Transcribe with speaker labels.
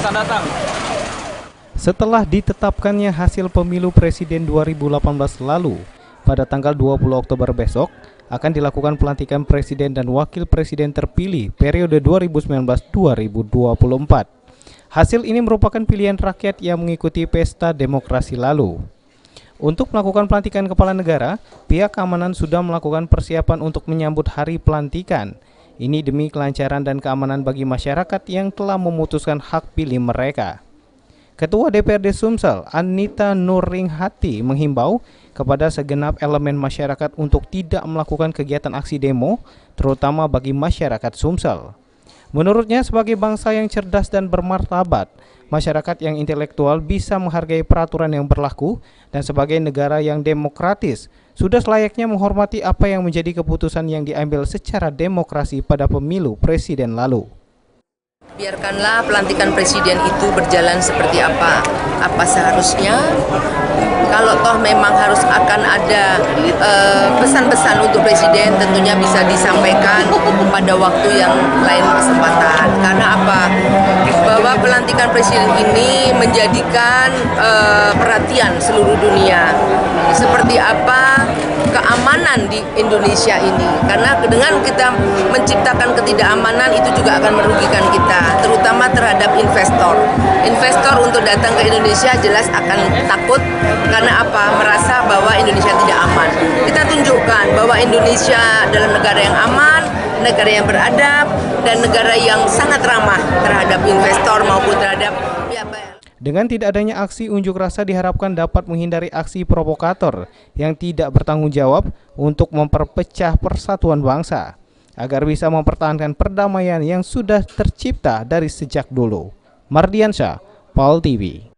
Speaker 1: akan datang.
Speaker 2: Setelah ditetapkannya hasil pemilu presiden 2018 lalu, pada tanggal 20 Oktober besok akan dilakukan pelantikan presiden dan wakil presiden terpilih periode 2019-2024. Hasil ini merupakan pilihan rakyat yang mengikuti pesta demokrasi lalu. Untuk melakukan pelantikan kepala negara, pihak keamanan sudah melakukan persiapan untuk menyambut hari pelantikan. Ini demi kelancaran dan keamanan bagi masyarakat yang telah memutuskan hak pilih mereka. Ketua DPRD Sumsel, Anita Nurringhati, menghimbau kepada segenap elemen masyarakat untuk tidak melakukan kegiatan aksi demo, terutama bagi masyarakat Sumsel. Menurutnya, sebagai bangsa yang cerdas dan bermartabat, masyarakat yang intelektual bisa menghargai peraturan yang berlaku, dan sebagai negara yang demokratis, sudah selayaknya menghormati apa yang menjadi keputusan yang diambil secara demokrasi pada pemilu presiden lalu.
Speaker 3: Biarkanlah pelantikan presiden itu berjalan seperti apa seharusnya. Kalau toh memang harus akan ada pesan-pesan untuk presiden, tentunya bisa disampaikan pada waktu yang lain kesempatan. Karena apa? Bahwa pelantikan presiden ini menjadikan perhatian seluruh dunia. Seperti apa keamanan di Indonesia ini. Karena dengan kita menciptakan ketidakamanan itu juga akan merugikan kita, terutama terhadap investor. Investor untuk datang ke Indonesia jelas akan takut karena apa? Merasa bahwa Indonesia tidak aman. Kita tunjukkan bahwa Indonesia dalam negara yang aman, negara yang beradab, dan negara yang sangat ramah terhadap investor maupun terhadap pihak-pihak.
Speaker 2: Dengan tidak adanya aksi unjuk rasa diharapkan dapat menghindari aksi provokator yang tidak bertanggung jawab untuk memperpecah persatuan bangsa, agar bisa mempertahankan perdamaian yang sudah tercipta dari sejak dulu. Mardiansyah, PAL TV.